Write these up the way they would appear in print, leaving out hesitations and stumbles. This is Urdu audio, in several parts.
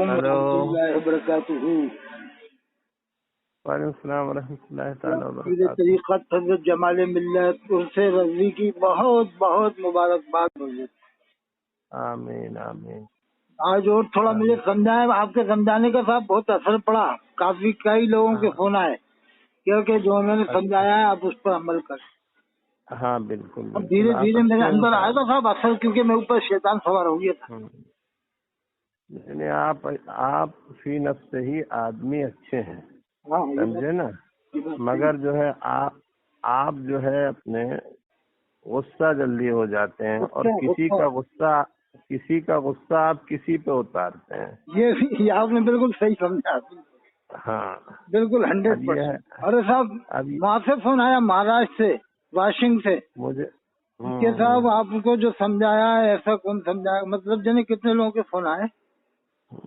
علیکم ہلو، ورحمۃ اللہ وبرکاتہ. وعلیکم السلام ورحمۃ اللہ تعالیٰ پیر وبرکاتہ. طریقت حضرت جمال ملت عرس رضوی کی بہت بہت مبارکباد ہوئی. آمین آمین. آج اور تھوڑا مجھے آمین. سمجھائیں. آپ کے سمجھانے کا صاحب بہت اثر پڑا. کئی لوگوں کے ہاں، فون آئے کیونکہ جو انہوں نے اچھا. سمجھایا ہے آپ اس پر عمل کریں. ہاں بالکل اب بالکل، دھیرے آپ دھیرے میرے اچھے اندر آیا انسان. تھا صاحب اثر، کیونکہ میرے اوپر شیطان سوار ہو گیا تھا. یعنی آپ فی نفس سے ہی آدمی اچھے ہیں، ہاں سمجھے نا. یہ بات مگر جو ہے آپ جو ہے اپنے غصہ جلدی ہو جاتے ہیں، اور کسی کا غصہ آپ کسی پہ اتارتے ہیں. یہ آپ نے بالکل صحیح سمجھا. ہاں. بالکل اب یہ 100%. ہے. ارے صاحب اب وہاں سے فون آیا مہاراشٹر سے، واشنگ سے، مجھے کہ صاحب آپ کو جو سمجھایا ہے ایسا کون سمجھایا. مطلب جانے کتنے لوگوں کے فون آئے.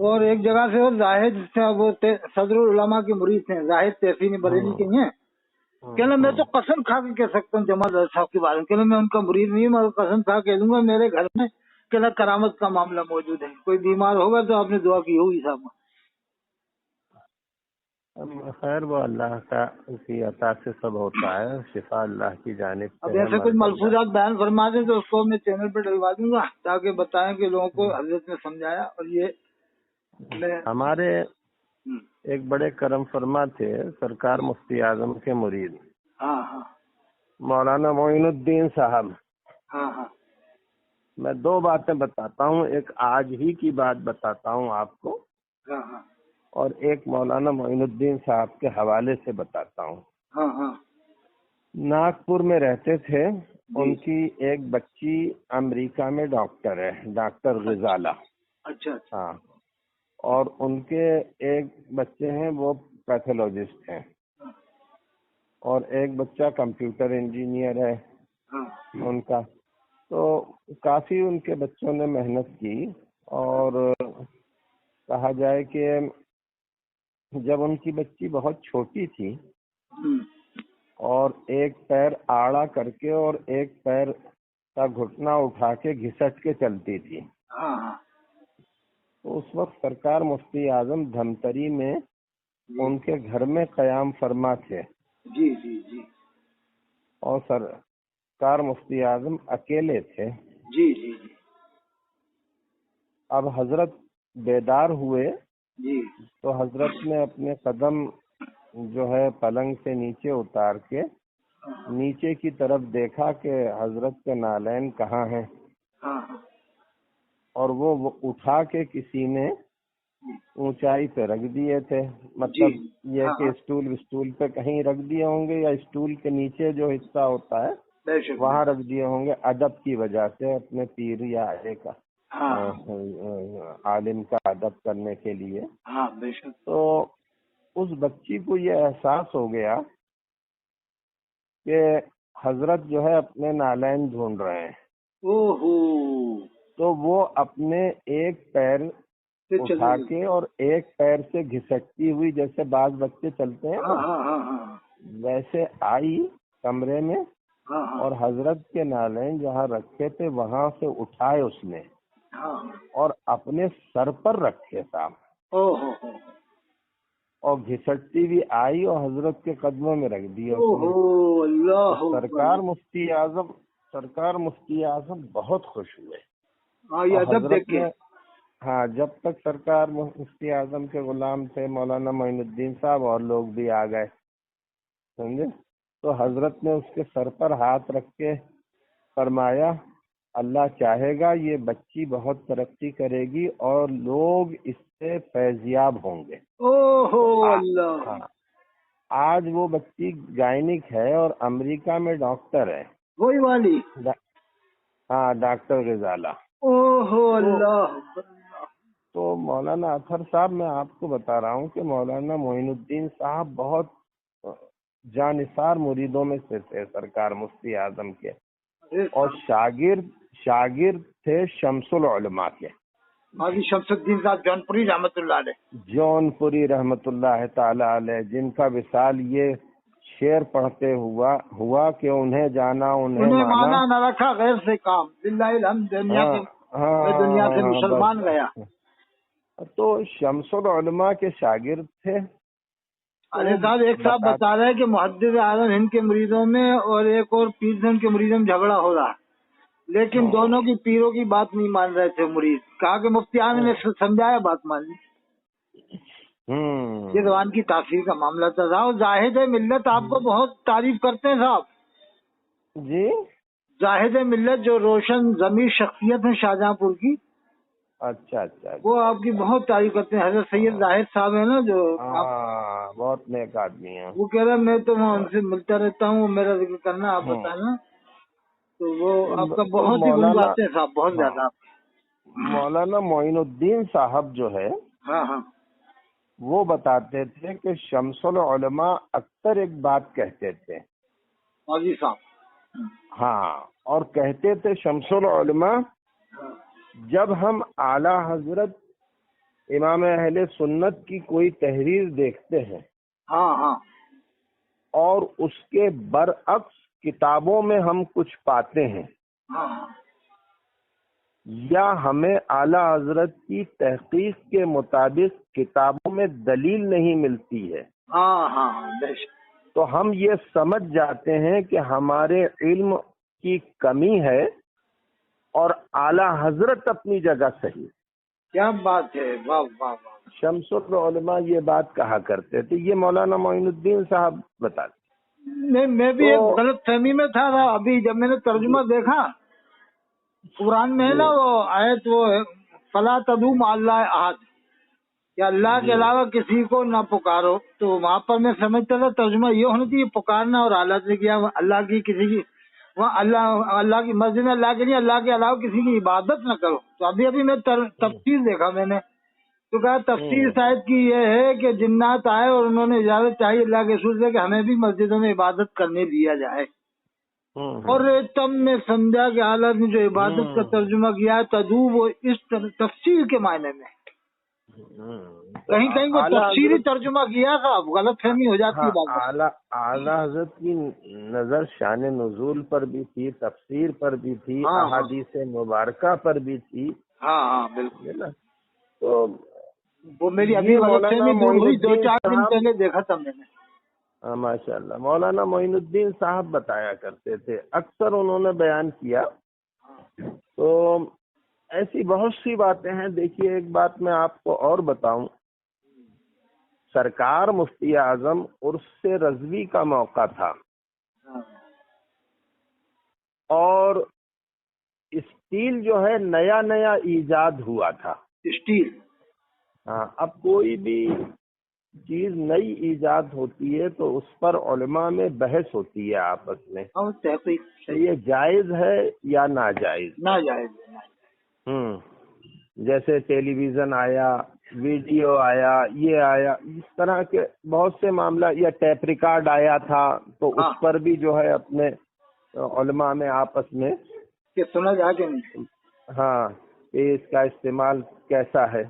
اور ایک جگہ سے وہ زاہد سے، وہ صدر العلماء کے مرید ہیں، زاہد تحسین بریلی کے ہیں. کہنا میں تو قسم کھا کے کہہ سکتا ہوں جمال صاحب کے بارے میں، کہنا میں ان کا مرید نہیں ہوں، میں قسم کھا کے کہہ دوں گا میرے گھر میں کہنا کرامت کا معاملہ موجود ہے. کوئی بیمار ہوگا تو آپ نے دعا کی ہوگی صاحب. خیر وہ اللہ کا کی عطا سے سب ہوتا ہے، شفا اللہ کی جانب اب سے ہے، ایسے کچھ مرض اللہ. ملفوظات بیان فرما دیں تو اس کو میں چینل پہ ڈلوا دوں گا، تاکہ بتائیں کہ لوگوں کو حضرت نے سمجھایا. اور یہ میں ہمارے ایک بڑے کرم فرما تھے سرکار مفتی اعظم کے مرید ہاں ہاں مولانا معین الدین صاحب. ہاں ہاں میں دو باتیں بتاتا ہوں، ایک آج ہی کی بات بتاتا ہوں آپ کو، ہاں ہاں اور ایک مولانا معین الدین صاحب کے حوالے سے بتاتا ہوں. ہاں ہاں ناگپور میں رہتے تھے. جی. ان کی ایک بچی امریکہ میں ڈاکٹر ہے، ڈاکٹر غزالہ. اچھا اچھا. ہاں. اور ان کے ایک بچے ہیں وہ پیتھولوجسٹ ہیں، اور ایک بچہ کمپیوٹر انجینئر ہے ہاں ان کا. تو کافی ان کے بچوں نے محنت کی، اور کہا جائے کہ جب ان کی بچی بہت چھوٹی تھی اور ایک پیر آڑا کر کے اور ایک پیر کا گھٹنا اٹھا کے گھسٹ کے چلتی تھی، ہاں ہاں تو اس وقت سرکار مفتی اعظم دھمتری میں جی ان کے گھر میں قیام فرما تھے، جی جی جی اور سرکار مفتی اعظم اکیلے تھے. جی جی جی اب حضرت بیدار ہوئے جی تو حضرت نے اپنے قدم جو ہے پلنگ سے نیچے اتار کے نیچے کی طرف دیکھا کہ حضرت کے نالین کہاں ہیں، ہاں ہاں اور وہ اٹھا کے کسی نے اونچائی پہ رکھ دیے تھے. مطلب جی یہ ہاں کہ اسٹول پہ کہیں رکھ دیے ہوں گے، یا اسٹول کے نیچے جو حصہ ہوتا ہے بے شک. وہاں رکھ دیے ہوں گے، ادب کی وجہ سے، اپنے پیر یا کا ہاں عالم کا ادب کرنے کے لیے. ہاں بے شک. تو اس بچی کو یہ احساس ہو گیا کہ حضرت جو ہے اپنے نالین ڈھونڈ رہے ہیں. اوہو. تو وہ اپنے ایک پیر اٹھا کے اور ایک پیر سے گھسٹتی ہوئی، جیسے بعض بچے چلتے ہیں ہاں نا، ہاں ہاں ہاں ویسے آئی کمرے میں، ہاں ہاں اور حضرت کے نالین جہاں رکھے تھے وہاں سے اٹھائے اس نے، ہاں. اور اپنے سر پر رکھے صاحب، اوہو. اور گھسٹتی بھی آئی اور حضرت کے قدموں میں رکھ دی اس نے. اوہو اللہ تو اکبر. سرکار مفتی اعظم بہت خوش ہوئے. ہاں یہ اور ادب دیکھ حضرت کے. نے، ہاں، جب تک سرکار مفتی اعظم کے غلام تھے مولانا معین الدین صاحب، اور لوگ بھی آ گئے، سمجھے، تو حضرت نے اس کے سر پر ہاتھ رکھ کے فرمایا اللہ چاہے گا یہ بچی بہت ترقی کرے گی اور لوگ اس سے فیضیاب ہوں گے. اوہو تو اللہ. ہاں، آج وہ بچی گائنک ہے اور امریکہ میں ڈاکٹر ہے. وہی والی. ہاں، ڈاکٹر غزالہ. اوہو اللہ. تو مولانا اطہر صاحب، میں آپ کو بتا رہا ہوں کہ مولانا معین الدین صاحب بہت جانثار مریدوں میں سے تھے سرکار مفتی اعظم کے، اور شاگرد تھے شمس العلماء کے، حاجی شمس الدین صاحب جون پوری رحمۃ اللہ علیہ. جون پوری رحمۃ اللہ تعالی علیہ، جن کا وصال یہ شعر پڑھتے ہوا کہ انہیں جانا انہیں مانا نہ رکھا غیر سے کام، للہ الحمد. دنیا سے ہاں میں دنیا سے بس مسلمان گیا. تو شمس العلماء کے شاگرد تھے. ارے صاحب ایک صاحب بتا رہے ہیں کہ محدث اعظم ہند کے مریدوں میں اور ایک اور پیر سے ان کے مریدوں میں جھگڑا ہو رہا ہے، لیکن دونوں کی پیروں کی بات نہیں مان رہے تھے مرید. کہا کہ مفتی اعظم نے سمجھایا بات مان لی. یہ زبان کی تاثیر کا معاملہ تھا صاحب. زاہد ملت آپ کو بہت تعریف کرتے ہیں صاحب. جی زاہد ملت جو روشن ضمیر شخصیت ہے شاہجہاں پور کی، اچھا اچھا. وہ آپ کی بہت تعریف کرتے ہیں. حضرت سید زاہد صاحب ہے نا جو بہت نیک آدمی ہیں. وہ کہہ رہے ہیں میں تو وہاں ان سے ملتا رہتا ہوں، میرا ذکر کرنا آپ بتانا. تو وہ آپ کا بہت ہی گنگاتے ہیں صاحب، بہت زیادہ. مولانا معین الدین صاحب جو ہے ہاں ہاں وہ بتاتے تھے کہ شمس العلماء اکثر ایک بات کہتے تھے. قاضی صاحب. ہاں، اور کہتے تھے شمس العلماء جب ہم اعلی حضرت امام اہل سنت کی کوئی تحریر دیکھتے ہیں ہاں ہاں اور اس کے برعکس کتابوں میں ہم کچھ پاتے ہیں ہاں یا ہمیں اعلی حضرت کی تحقیق کے مطابق کتابوں میں دلیل نہیں ملتی ہے ہاں ہاں بے شک. تو ہم یہ سمجھ جاتے ہیں کہ ہمارے علم کی کمی ہے اور اعلی حضرت اپنی جگہ صحیح. کیا بات ہے، واہ واہ واہ. شمس العلماء یہ بات کہا کرتے تھے. یہ مولانا معین الدین صاحب بتاتے. نہیں میں بھی ایک غلط فہمی میں تھا. ابھی جب میں نے ترجمہ دیکھا قرآن میں ہے نا وہ آیت، وہ فلا تدعو مع اللہ احد، کہ اللہ کے علاوہ کسی کو نہ پکارو، تو وہاں پر میں سمجھتا تھا ترجمہ یہ ہونا چاہیے پکارنا اور اعلیٰ سے کیا اللہ کی کسی کی وہاں اللہ کی مسجد میں اللہ کے لیے اللہ کے علاوہ کسی کی عبادت نہ کرو. تو ابھی میں تفسیر دیکھا میں نے تو کہا تفسیر شاید کی یہ ہے کہ جنات آئے اور انہوں نے اجازت چاہیے اللہ کے رسول سے کہ ہمیں بھی مسجدوں میں عبادت کرنے دیا جائے. اور تب میں سمجھا کہ حالت نے جو عبادت کا ترجمہ کیا ہے تدعو، وہ اس تفسیر کے معنی میں کہیں کہیں وہ تفسیری ترجمہ کیا تھا. غلط فہمی ہو جاتی ہے بات. اعلی حضرت کی نظر شان نزول پر بھی تھی، تفسیر پر بھی تھی، احادیث مبارکہ پر بھی تھی. ہاں ہاں بالکل. تو وہ میری ابھی غلط فہمی دور ہوئی، 2-4 دن پہلے دیکھا تھا میں نے. ماشاء اللہ. مولانا معین الدین صاحب بتایا کرتے تھے، اکثر انہوں نے بیان کیا. تو ایسی بہت سی باتیں ہیں. دیکھیے ایک بات میں آپ کو اور بتاؤں، سرکار مفتی اعظم عرس رضوی کا موقع تھا اور اسٹیل جو ہے نیا نیا ایجاد ہوا تھا. اسٹیل، ہاں، اب کوئی بھی چیز نئی ایجاد ہوتی ہے تو اس پر علماء میں بحث ہوتی ہے آپس میں، یہ جائز ہے یا ناجائز. ناجائز. جیسے ٹیلی ویژن آیا، ویڈیو آیا، یہ آیا، اس طرح کے بہت سے معاملہ، یا ٹیپ ریکارڈ آیا تھا تو اس پر بھی جو ہے اپنے علماء میں آپس میں کہ سنا جا کے نہیں. ہاں کہ اس کا استعمال کیسا ہے.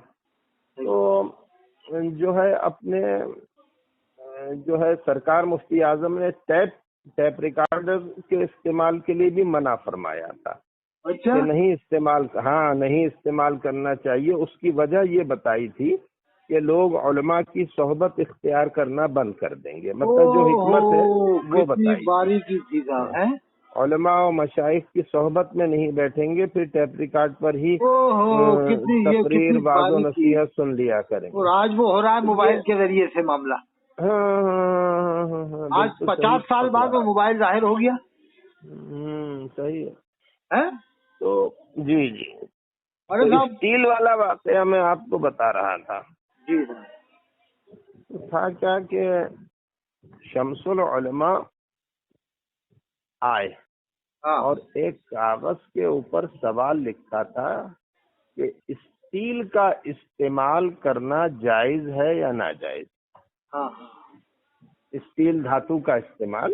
تو جو ہے اپنے جو ہے سرکار مفتی اعظم نے ٹیپ ریکارڈ کے استعمال کے لیے بھی منع فرمایا تھا کہ نہیں استعمال کرنا چاہیے. اس کی وجہ یہ بتائی تھی کہ لوگ علماء کی صحبت اختیار کرنا بند کر دیں گے. مطلب جو حکمت ہے وہ بتائی تھی. علماء و مشائخ کی صحبت میں نہیں بیٹھیں گے، پھر ٹیپ ریکارڈ پر ہی تقریر وعظ و نصیحت سن لیا کریں. اور آج وہ ہو رہا ہے موبائل کے ذریعے سے معاملہ. آج 50 سال بعد وہ موبائل ظاہر ہو گیا. صحیح ہے. تو جی اسٹیل والا واقعہ میں آپ کو بتا رہا تھا. جی تھا کیا کہ شمس العلماء آئے اور ایک کاغذ کے اوپر سوال لکھا تھا کہ اسٹیل کا استعمال کرنا جائز ہے یا ناجائز. اسٹیل دھاتو کا استعمال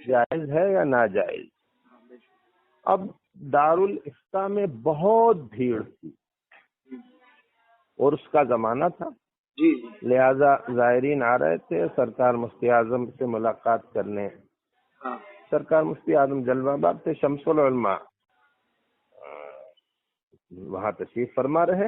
جائز ہے یا ناجائز. اب دارالافتاء میں بہت بھیڑ تھی اور اس کا زمانہ تھا، لہذا زائرین آ رہے تھے سرکار مفتی اعظم سے ملاقات کرنے. سرکار مفتی اعظم جلوہ آباد تھے، شمس العلماء وہاں تشریف فرما رہے.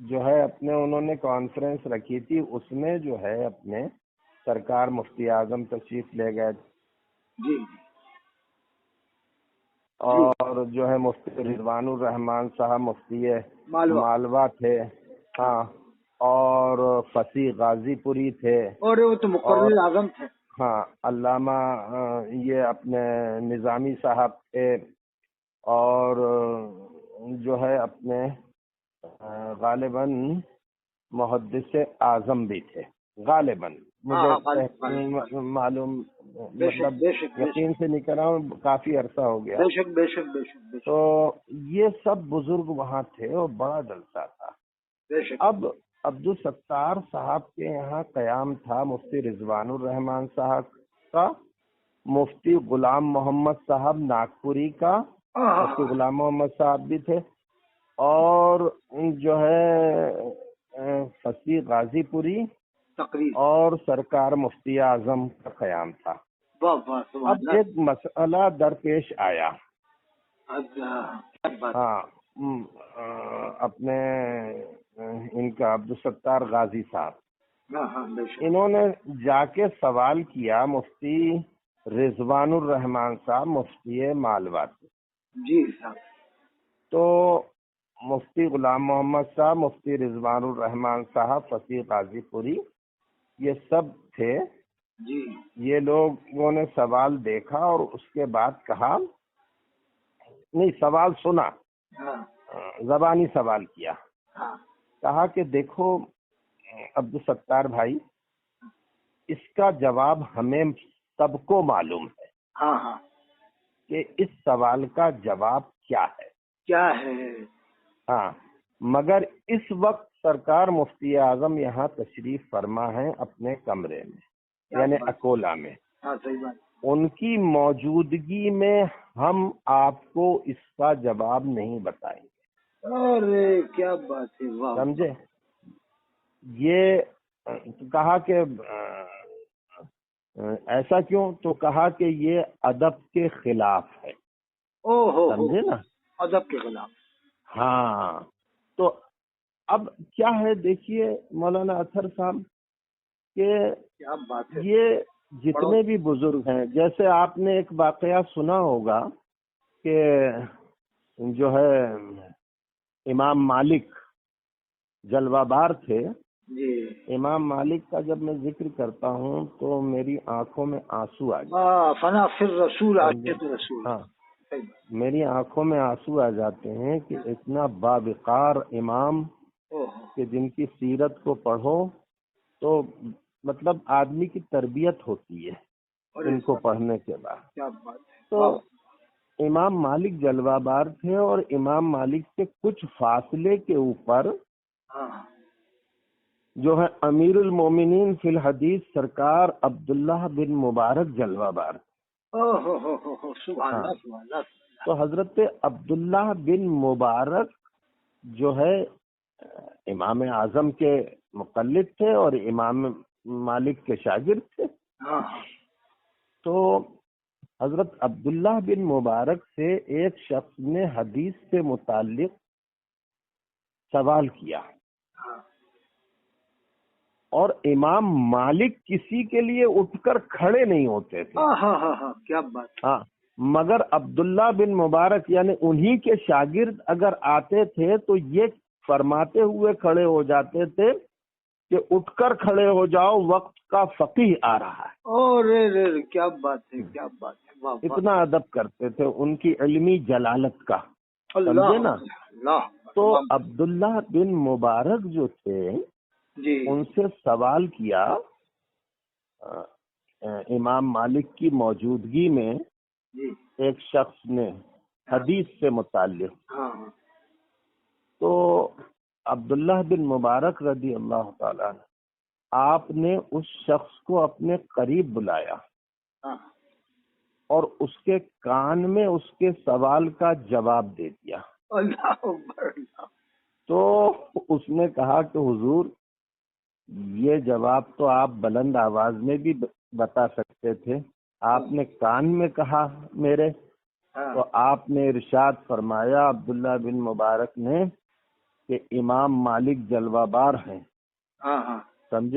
جو ہے اپنے انہوں نے کانفرنس رکھی تھی، اس میں جو ہے اپنے سرکار مفتی اعظم تشریف لے گئے جی اور جو ہے مفتی رضوان الرحمان صاحب مفتی مالوا مالوا تھے، ہاں، اور فصیح غازی پوری تھے، اور وہ تو اور مقرر اعظم تھے. ہاں علامہ یہ اپنے نظامی صاحب تھے، اور جو ہے اپنے غالباً محدث اعظم بھی تھے غالباً، مجھے معلوم مطلب بے شک یقین سے نہیں کر رہا ہوں، کافی عرصہ ہو گیا. بے شک بے شک بے شک بے شک تو یہ سب بزرگ وہاں تھے اور بڑا جلسہ تھا. بے شک. اب عبدالستار صاحب کے یہاں قیام تھا مفتی رضوان الرحمان صاحب کا، مفتی غلام محمد صاحب ناگپوری کا، مفتی غلام محمد صاحب بھی تھے، اور جو ہے فصیح غازی پوری تقریر. اور سرکار مفتی اعظم کا قیام تھا. واہ واہ سبحان اب ایک مسئلہ درپیش آیا. اللہ. ہاں اپنے ان کا عبدالستار غازی صاحب، انہوں نے جا کے سوال کیا مفتی رضوان الرحمان صاحب مفتی مالوا سے. جی صاحب. تو مفتی غلام محمد صاحب، مفتی رضوان الرحمان صاحب، فصیح غازی پوری، یہ سب تھے. جی. یہ لوگوں نے سوال دیکھا اور اس کے بعد کہا، نہیں سوال سنا، زبانی سوال کیا، کہا کہ دیکھو عبدالستار بھائی، اس کا جواب ہمیں سب کو معلوم ہے کہ اس سوال کا جواب کیا ہے. ہاں، مگر اس وقت سرکار مفتی اعظم یہاں تشریف فرما ہے اپنے کمرے میں، یعنی اکولا میں. ان کی موجودگی میں ہم آپ کو اس کا جواب نہیں بتائیں گے. ارے کیا بات ہے، سمجھے؟ یہ کہا کہ ایسا کیوں؟ تو کہا کہ یہ ادب کے خلاف ہے. سمجھے نا؟ ادب کے خلاف. ہاں. تو اب کیا ہے، دیکھیے مولانا اطہر صاحب کہ کیا بات ہے، یہ جتنے بھی بزرگ ہیں، جیسے آپ نے ایک واقعہ سنا ہوگا کہ جو ہے امام مالک جلوہ بار تھے. جی. امام مالک کا جب میں ذکر کرتا ہوں تو میری آنکھوں میں آنسو آ جاتے. فنا فر رسول عاشق رسول. ہاں، میری آنکھوں میں آنسو آ جاتے ہیں کہ اتنا باوقار امام کہ جن کی سیرت کو پڑھو تو مطلب آدمی کی تربیت ہوتی ہے ان کو پڑھنے کے بعد. تو امام مالک جلوہ بار تھے اور امام مالک سے کچھ فاصلے کے اوپر جو ہے امیر المومنین فی الحدیث سرکار عبداللہ بن مبارک جلوہ بار. تو حضرت عبداللہ بن مبارک جو ہے امام اعظم کے مقلد تھے اور امام مالک کے شاگرد تھے. تو حضرت عبداللہ بن مبارک سے ایک شخص نے حدیث سے متعلق سوال کیا اور امام مالک کسی کے لیے اٹھ کر کھڑے نہیں ہوتے تھے. کیا بات. ہاں، مگر عبداللہ بن مبارک یعنی انہی کے شاگرد اگر آتے تھے تو یہ فرماتے ہوئے کھڑے ہو جاتے تھے کہ اٹھ کر کھڑے ہو جاؤ، وقت کا فقیہ آ رہا ہے. کیا بات ہے، کیا بات ہے. اتنا ادب کرتے تھے ان کی علمی جلالت کا. سمجھے نا؟ تو عبداللہ بن مبارک جو تھے ان سے سوال کیا امام مالک کی موجودگی میں ایک شخص نے حدیث سے متعلق. تو عبداللہ بن مبارک رضی اللہ تعالیٰ عنہ آپ نے اس شخص کو اپنے قریب بلایا اور اس کے کان میں اس کے سوال کا جواب دے دیا. تو اس نے کہا کہ حضور یہ جواب تو آپ بلند آواز میں بھی بتا سکتے تھے، آپ نے کان میں کہا میرے. تو آپ نے ارشاد فرمایا عبداللہ بن مبارک نے کہ امام مالک جلوہ بار ہیں، ہاں ہاں سمجھے؟